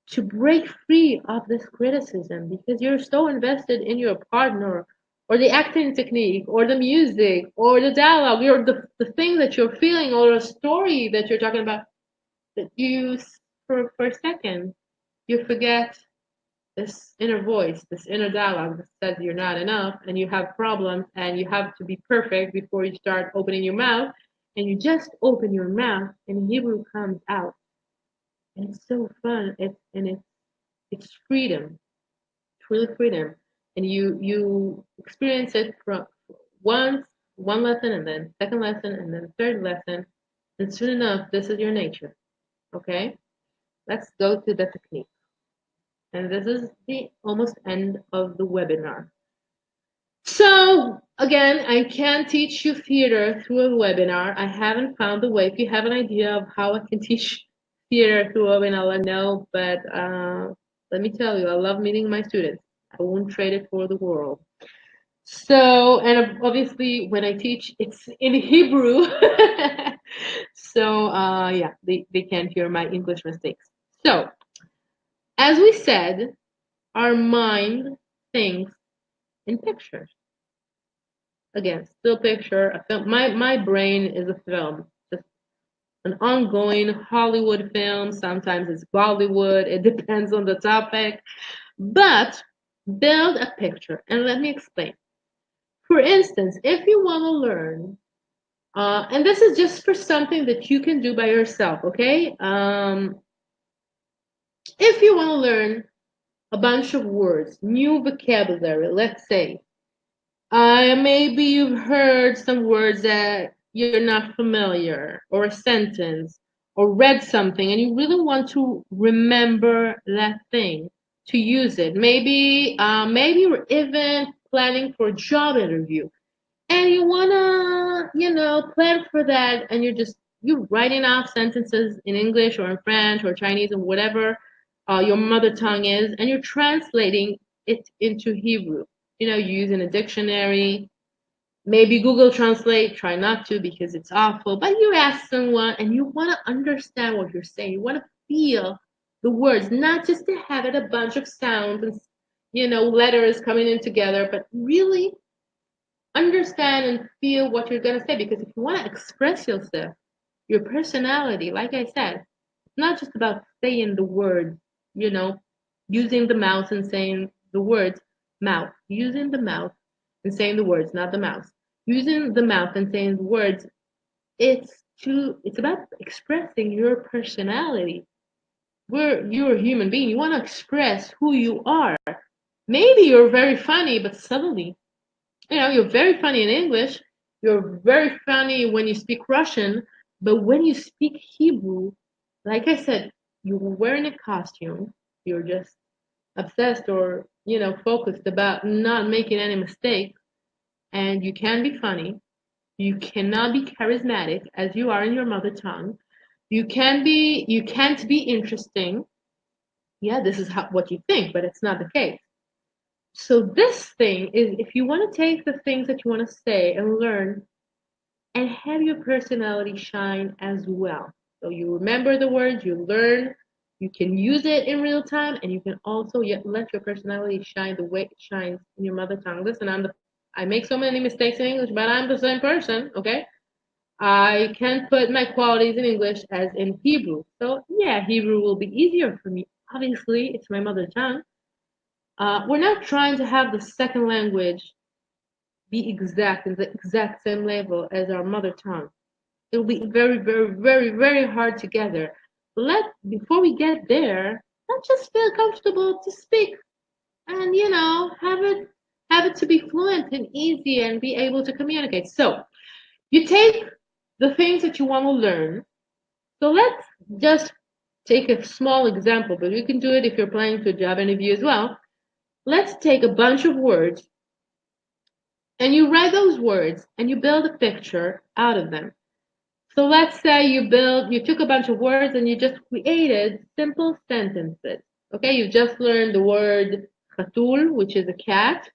to break free of this criticism because you're so invested in your partner or the acting technique or the music or the dialogue or the thing that you're feeling or a story that you're talking about that you for a second you forget this inner voice, this inner dialogue that says you're not enough and you have problems and you have to be perfect before you start opening your mouth, and you just open your mouth and Hebrew comes out. And it's so fun. It's freedom, truly freedom. And you experience it from once, one lesson, and then second lesson, and then third lesson. And soon enough, this is your nature. Okay? Let's go to the technique. And this is the almost end of the webinar. So again, I can't teach you theater through a webinar. I haven't found the way. If you have an idea of how I can teach theater through a webinar, let me know. But let me tell you, I love meeting my students. I won't trade it for the world. So, and obviously when I teach, it's in Hebrew. So yeah, they can't hear my English mistakes. So, as we said, our mind thinks in pictures. Again, still picture, a film. My brain is a film, just an ongoing Hollywood film. Sometimes it's Bollywood. It depends on the topic. But build a picture, and let me explain. For instance, if you want to learn, and this is just for something that you can do by yourself, okay? If you want to learn a bunch of words, new vocabulary, let's say, maybe you've heard some words that you're not familiar, or a sentence, or read something, and you really want to remember that thing to use it. Maybe you're even planning for a job interview, and you wanna, plan for that, and you're writing off sentences in English or in French or Chinese or whatever your mother tongue is, and you're translating it into Hebrew. You're using a dictionary, maybe Google Translate. Try not to because it's awful, but you ask someone and you want to understand what you're saying. You want to feel the words, not just to have it a bunch of sounds and letters coming in together, but really understand and feel what you're going to say. Because if you want to express yourself, your personality, like I said, it's not just about saying the words, using the mouth and saying the words, mouth, using the mouth and saying the words, not the mouse. Using the mouth and saying the words, it's about expressing your personality. You're a human being. You want to express who you are. Maybe you're very funny, but suddenly, you're very funny in English. You're very funny when you speak Russian, but when you speak Hebrew, like I said, you're wearing a costume. You're just obsessed or, focused about not making any mistakes. And you can be funny. You cannot be charismatic as you are in your mother tongue. You can't be interesting. Yeah, this is what you think, but it's not the case. So this thing is, if you want to take the things that you want to say and learn and have your personality shine as well. So you remember the words, you learn, you can use it in real time, and you can also let your personality shine the way it shines in your mother tongue. Listen, I make so many mistakes in English, but I'm the same person, okay? I can't put my qualities in English as in Hebrew. So yeah, Hebrew will be easier for me. Obviously, it's my mother tongue. We're not trying to have the second language be exact in the exact same level as our mother tongue. It will be very, very, very, very hard together. Before we get there, let's just feel comfortable to speak and have it to be fluent and easy and be able to communicate. So you take the things that you want to learn. So let's just take a small example, but you can do it if you're planning to a job interview as well. Let's take a bunch of words and you write those words and you build a picture out of them. So let's say you took a bunch of words and you just created simple sentences. Okay, you just learned the word khatul, which is a cat,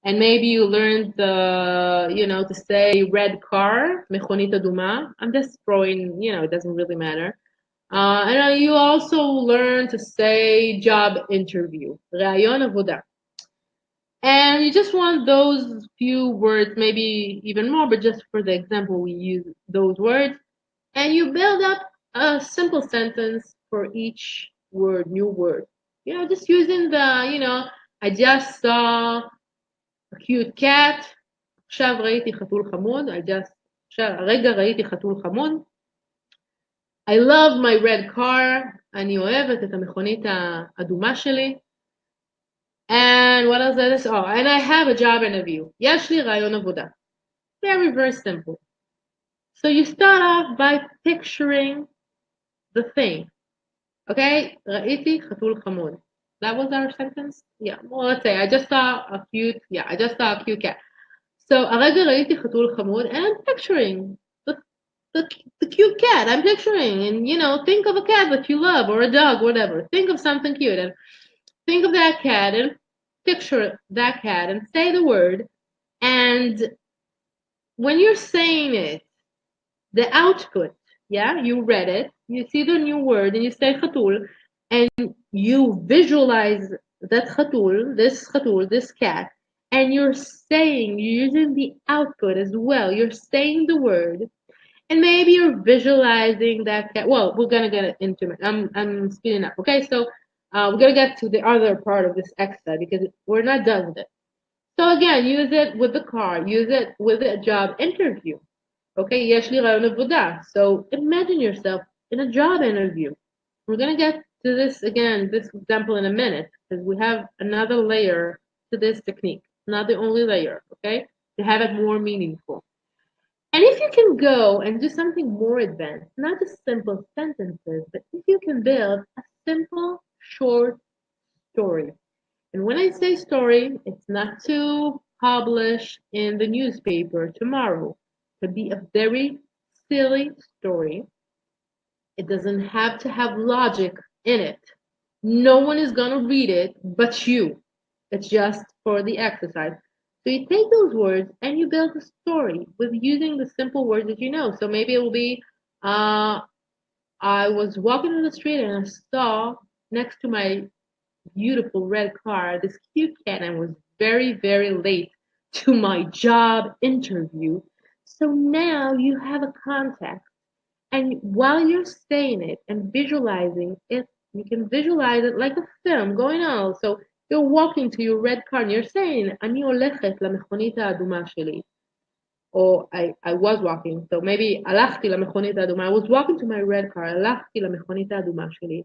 and maybe you learned to say red car, mechonita duma. I'm just throwing, it doesn't really matter. And you also learn to say job interview, rayon avoda. And you just want those few words, maybe even more, but just for the example, we use those words. And you build up a simple sentence for each word, new word. Just using I just saw a cute cat. עכשיו ראיתי חתול חמוד. הרגע ראיתי חתול חמוד. I love my red car. אני אוהבת את המכונית האדומה שלי. And what else is this? Oh, and I have a job interview. יש לי רעיון עבודה. Very, very simple. So you start off by picturing the thing. Okay? ראיתי חתול חמוד. That was our sentence? Yeah. Well, let's say I just saw a cute cat. So הרגע ראיתי חתול חמוד, and I'm picturing the cute cat. I'm picturing, and think of a cat that you love or a dog, whatever. Think of something cute and think of that cat and picture that cat and say the word. And when you're saying it, the output, you read it, you see the new word, and you say khatul, and you visualize that khatul, this cat, and you're using the output as well. You're saying the word, and maybe you're visualizing that cat. Well, we're gonna get into it. I'm speeding up. Okay, so we're gonna get to the other part of this exercise because we're not done with it. So again, use it with the car. Use it with a job interview. Okay, יש לי רעיון עבודה. So imagine yourself in a job interview. We're gonna get to this example in a minute because we have another layer to this technique. Not the only layer, okay? To have it more meaningful. And if you can go and do something more advanced, not just simple sentences, but if you can build a simple, short story. And when I say story, it's not to publish in the newspaper tomorrow. It could be a very silly story. It doesn't have to have logic in it. No one is gonna read it but you. It's just for the exercise. So you take those words and you build a story with using the simple words that you know. So maybe it will be, uh, I was walking on the street and I saw next to my beautiful red car this cute cat and I was very, very late to my job interview. So now you have a context. And while you're saying it and visualizing it, you can visualize it like a film going on. So you're walking to your red car and you're saying, אני הולכת למכונית האדומה שלי. Or I was walking, so maybe הלכתי למכונית האדומה. I was walking to my red car, הלכתי למכונית האדומה שלי.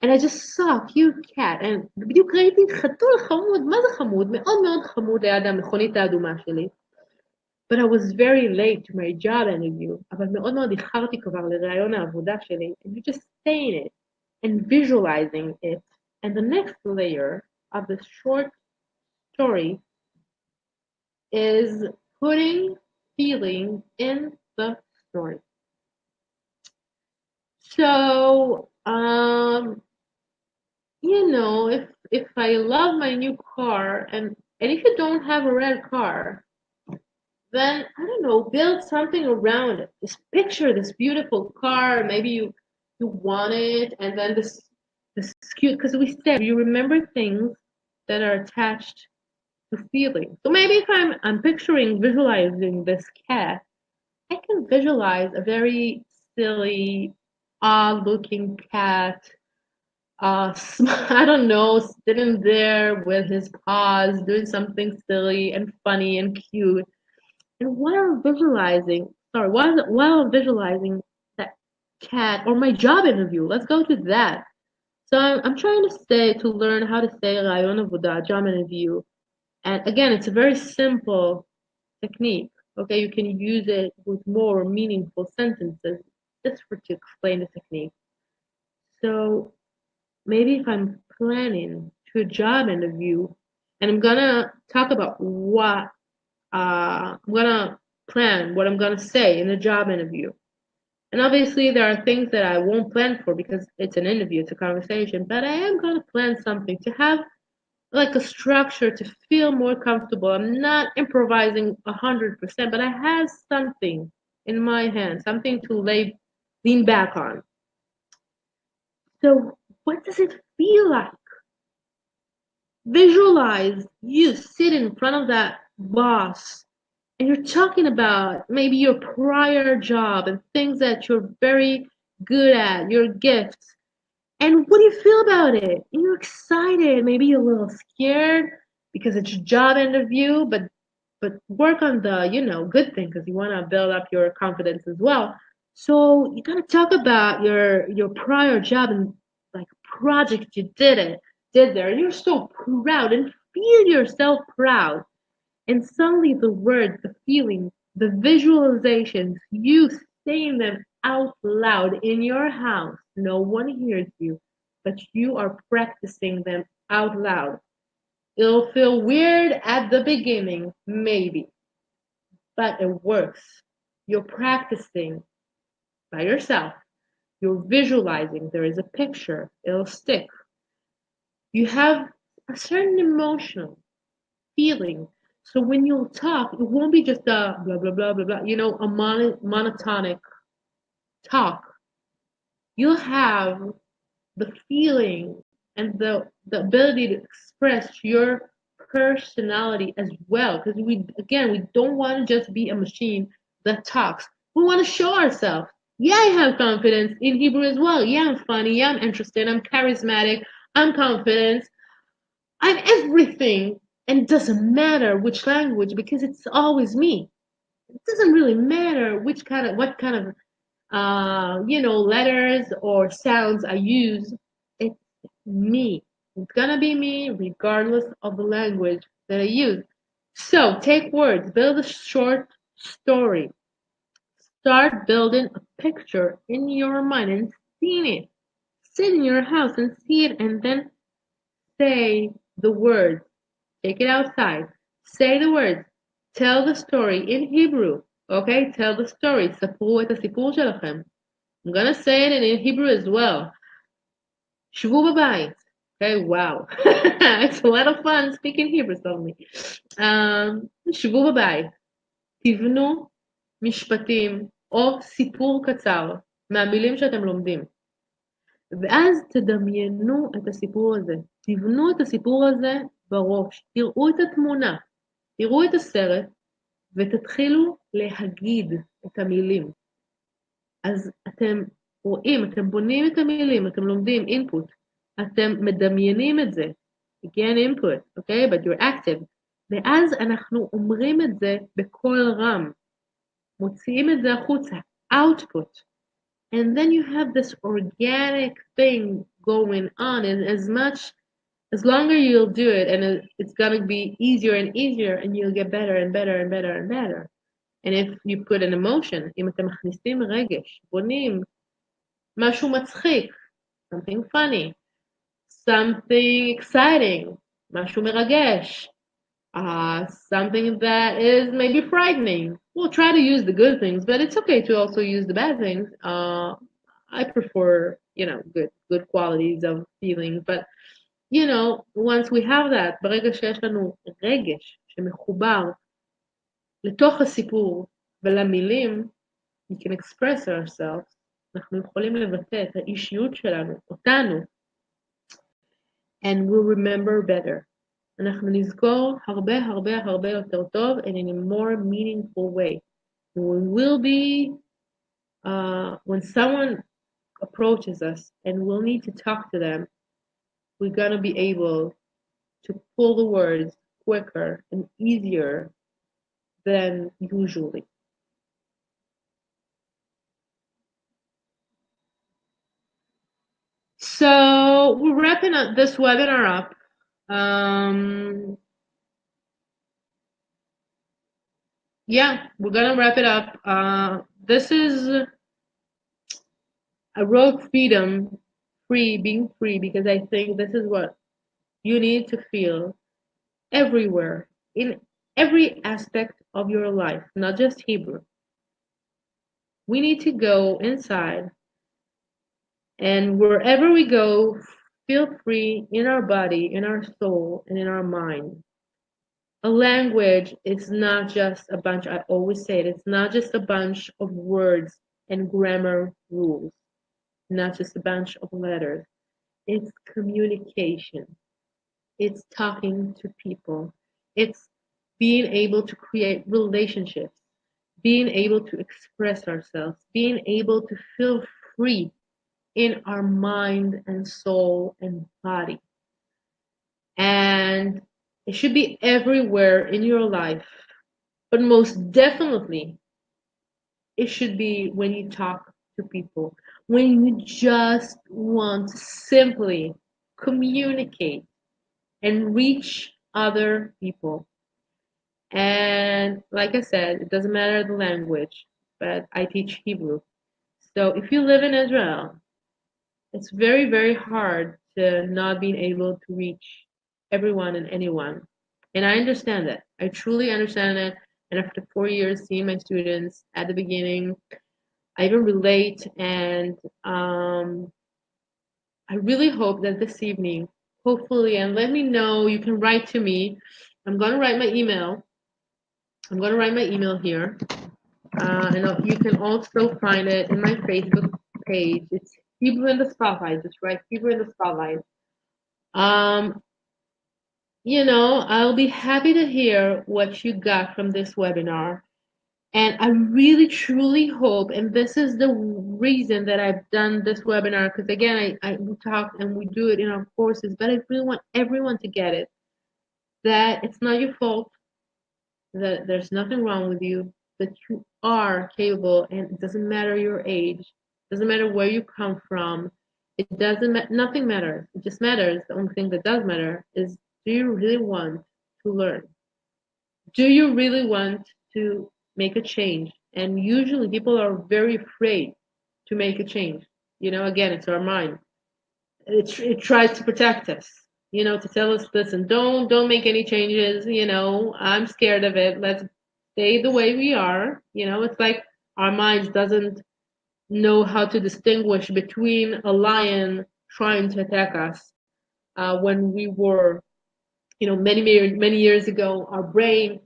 And I just saw a cute cat, and בדיוק ראיתי חתול חמוד, מה זה חמוד? מאוד מאוד חמוד ליד המכונית האדומה שלי. But I was very late to my job interview, אבל מאוד מאוד איחרתי כבר לראיון העבודה שלי, and you're just saying it and visualizing it. And the next layer of the short story is putting feeling in the story. So, if I love my new car, and if you don't have a red car, then I don't know, build something around it. Just picture this beautiful car. Maybe you want it, and then this cute, because we said you remember things that are attached to feelings. So maybe if I'm picturing visualizing this cat, I can visualize a very silly, odd looking cat. I don't know, sitting there with his paws, doing something silly and funny and cute. And while I'm visualizing that cat or my job interview, let's go to that. So I'm trying to learn how to say rayon avodah, job interview. And again, it's a very simple technique. Okay, you can use it with more meaningful sentences just to explain the technique. So maybe if I'm planning to a job interview and I'm gonna talk about what I'm gonna plan what I'm gonna say in a job interview. And obviously, there are things that I won't plan for because it's an interview, it's a conversation, but I am gonna plan something to have like a structure to feel more comfortable. I'm not improvising 100%, but I have something in my hand, something to lean back on. So, what does it feel like? Visualize you sit in front of that boss and you're talking about maybe your prior job and things that you're very good at, your gifts. And what do you feel about it? You're excited, maybe you're a little scared because it's a job interview, but work on the, good thing because you want to build up your confidence as well. So you gotta talk about your prior job and like project you did there, and you're so proud and feel yourself proud. And suddenly the words, the feelings, the visualizations, you saying them out loud in your house. No one hears you, but you are practicing them out loud. It'll feel weird at the beginning, maybe, but it works. You're practicing by yourself. You're visualizing. There is a picture. It'll stick. You have a certain emotional feeling. So when you talk, it won't be just a blah blah blah blah blah. A monotonic talk. You'll have the feeling and the ability to express your personality as well. Because we don't want to just be a machine that talks. We want to show ourselves. Yeah, I have confidence in Hebrew as well. Yeah, I'm funny. Yeah, I'm interested. I'm charismatic. I'm confident. I'm everything. And it doesn't matter which language because it's always me. It doesn't really matter what kind of letters or sounds I use. It's me. It's gonna be me regardless of the language that I use. So take words, build a short story. Start building a picture in your mind and seeing it. Sit in your house and see it and then say the words. Take it outside. Say the words. Tell the story in Hebrew. Okay? Tell the story. ספרו את הסיפור שלכם. I'm gonna say it in Hebrew as well. שבו בבית. Okay, wow. It's a lot of fun speaking Hebrew suddenly. שבו בבית. תבנו משפטים או סיפור קצר מהמילים שאתם לומדים. ואז תדמיינו את הסיפור הזה. תבנו את הסיפור הזה בראש. תראו את התמונה. תראו את הסרט ותתחילו להגיד את המילים. אז אתם רואים, אתם בונים את המילים, אתם לומדים input, אתם מדמיינים את זה, again input, okay, but you're active, ואז אנחנו אומרים את זה בקול רם, מוציאים את זה החוצה, output, and then you have this organic thing going on, and as longer you'll do it, and it's gonna be easier and easier, and you'll get better and better and better and better. And if you put an emotion, אם אתם מכניסים רגש, בונים משהו מצחיק, something funny, something exciting, משהו מרגש, something that is maybe frightening. We'll try to use the good things, but it's okay to also use the bad things. I prefer, good qualities of feelings, but once we have that, ברגע שיש לנו רגש שמחובר לתוך הסיפור ולמילים, we can express ourselves, אנחנו יכולים לבטא את האישיות שלנו, אותנו, and we'll remember better. אנחנו נזכור הרבה הרבה הרבה יותר טוב and in a more meaningful way. When someone approaches us and we'll need to talk to them, we're going to be able to pull the words quicker and easier than usually. So we're wrapping up this webinar up. We're gonna wrap it up. This is I wrote freedom, being free, because I think this is what you need to feel everywhere, in every aspect of your life, not just Hebrew. We need to go inside, and wherever we go, feel free in our body, in our soul, and in our mind. A language is not just a bunch, I always say it, it's not just a bunch of words and grammar rules, not just a bunch of letters. It's communication. It's talking to people. It's being able to create relationships, being able to express ourselves, being able to feel free in our mind and soul and body. And it should be everywhere in your life, but most definitely it should be when you talk to people, when you just want to simply communicate and reach other people. And like I said, it doesn't matter the language, but I teach Hebrew. So if you live in Israel, it's very, very hard to not being able to reach everyone and anyone. And I understand that. I truly understand it. And after 4 years seeing my students at the beginning, I even relate. And I really hope that this evening, hopefully, and let me know, you can write to me. I'm going to write my email. I'm going to write my email here. And you can also find it in my Facebook page. It's Hebrew in the Spotlight. Just write Hebrew in the Spotlight. I'll be happy to hear what you got from this webinar. And I really, truly hope, and this is the reason that I've done this webinar, because again, we talk and we do it in our courses, but I really want everyone to get it, that it's not your fault, that there's nothing wrong with you, that you are capable, and it doesn't matter your age, it doesn't matter where you come from, nothing matters. It just matters. The only thing that does matter is, do you really want to learn? Do you really want to make a change? And usually people are very afraid to make a change. Again, it's our mind. It tries to protect us, to tell us, listen, don't make any changes. I'm scared of it. Let's stay the way we are. It's like our mind doesn't know how to distinguish between a lion trying to attack us. When we were, many years ago, our brain,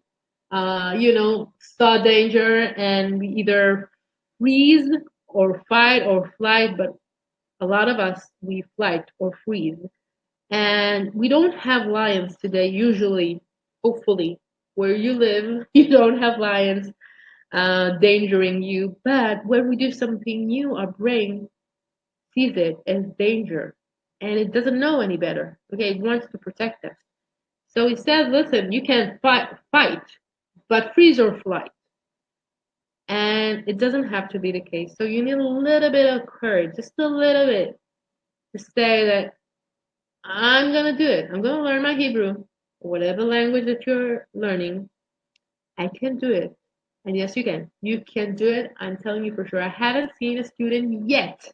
saw danger and we either freeze or fight or flight, but a lot of us, we flight or freeze. And we don't have lions today, usually, hopefully, where you live, you don't have lions endangering you. But when we do something new, our brain sees it as danger and it doesn't know any better. Okay, it wants to protect us. So he said, listen, you can fight, but freeze or flight. And it doesn't have to be the case. So you need a little bit of courage, just a little bit, to say that I'm going to do it. I'm going to learn my Hebrew, whatever language that you're learning. I can do it. And yes, you can. You can do it. I'm telling you for sure. I haven't seen a student yet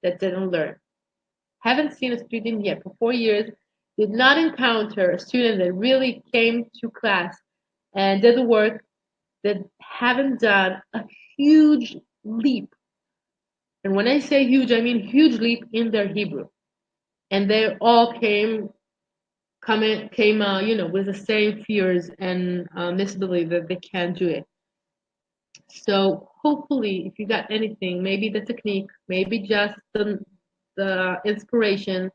that didn't learn. Haven't seen a student yet for 4 years, did not encounter a student that really came to class and did the work that haven't done a huge leap. And when I say huge, I mean huge leap in their Hebrew. And they all came with the same fears and misbelief that they can't do it. So hopefully, if you got anything, maybe the technique, maybe just the inspiration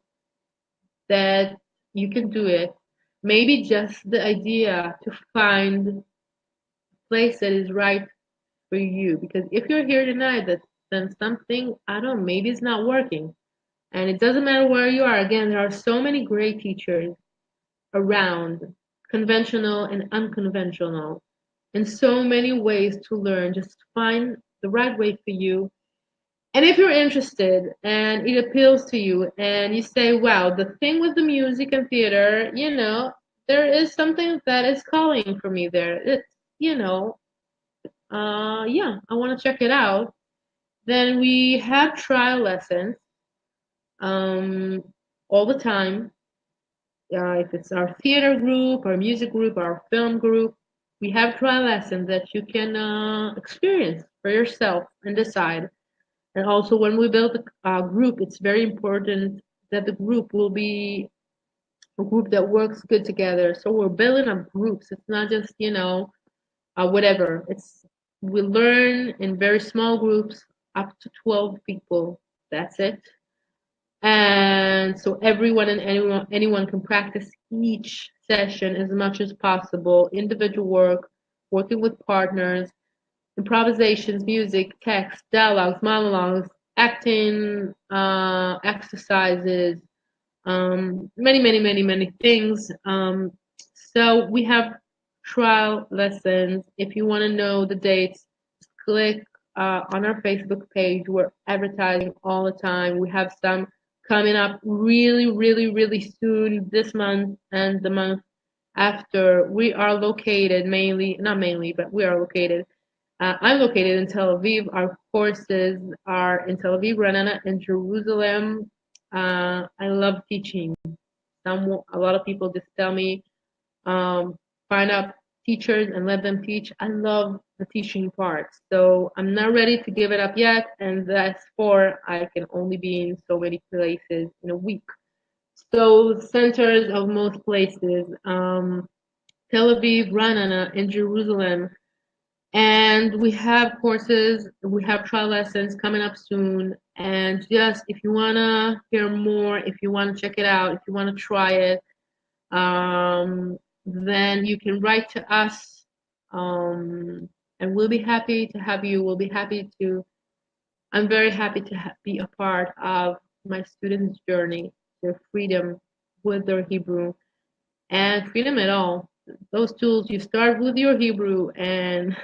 that you can do it, maybe just the idea to find a place that is right for you. Because if you're here tonight, then something, I don't know, maybe it's not working. And it doesn't matter where you are. Again, there are so many great teachers around, conventional and unconventional, and so many ways to learn. Just find the right way for you. And if you're interested and it appeals to you and you say, wow, the thing with the music and theater, there is something that is calling for me there. It's, yeah, I want to check it out. Then we have trial lessons um, all the time. If it's our theater group, our music group, our film group, we have trial lessons that you can experience for yourself and decide. And also, when we build a group, it's very important that the group will be a group that works good together. So we're building up groups. It's not just, whatever. We learn in very small groups, up to 12 people. That's it. And so everyone and anyone can practice each session as much as possible. Individual work, working with partners, improvisations, music, text, dialogues, monologues, acting, exercises, many, many, many, many things. So we have trial lessons. If you want to know the dates, click on our Facebook page. We're advertising all the time. We have some coming up really, really, really soon this month and the month after. We are located not mainly, but we are located. I'm located in Tel Aviv. Our courses are in Tel Aviv, Ra'anana, and Jerusalem. I love teaching. A lot of people just tell me, find out teachers and let them teach. I love the teaching part. So I'm not ready to give it up yet. And that's for I can only be in so many places in a week. So centers of most places, Tel Aviv, Ra'anana, and Jerusalem. And we have courses, we have trial lessons coming up soon. And just if you want to hear more, if you want to check it out, if you want to try it, then you can write to us. And we'll be happy to have you. I'm very happy to be a part of my students' journey, their freedom with their Hebrew and freedom at all. Those tools, you start with your Hebrew, and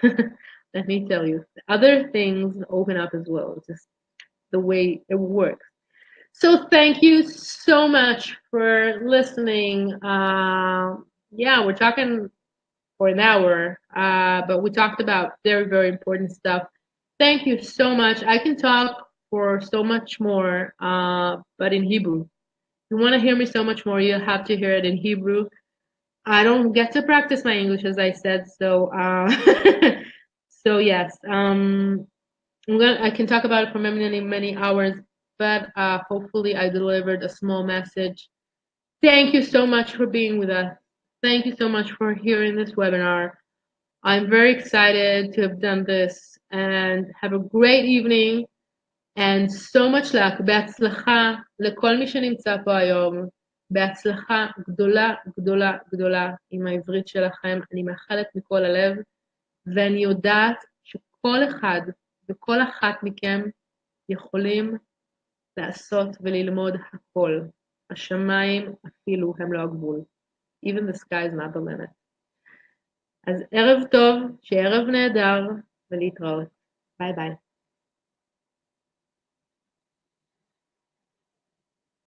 let me tell you, other things open up as well. It's just the way it works. So thank you so much for listening. Yeah, we're talking for an hour, but we talked about very, very important stuff. Thank you so much. I can talk for so much more, but in Hebrew. If you want to hear me so much more, you'll have to hear it in Hebrew. I don't get to practice my English, as I said, so so yes. I can talk about it for many, many, many hours. but hopefully I delivered a small message. Thank you so much for being with us. Thank you so much for hearing this webinar. I'm very excited to have done this and have a great evening and so much luck. בהצלחה לכל מי שנמצא פה היום. בהצלחה גדולה, גדולה, גדולה עם העברית שלכם. אני מאחלת מכל הלב, ואני יודעת שכל אחד וכל אחת מכם יכולים לעשות וללמוד הכל. השמיים אפילו הם לא הגבול. Even the sky is not the limit. אז ערב טוב, שערב נהדר, ולהתראות. ביי ביי.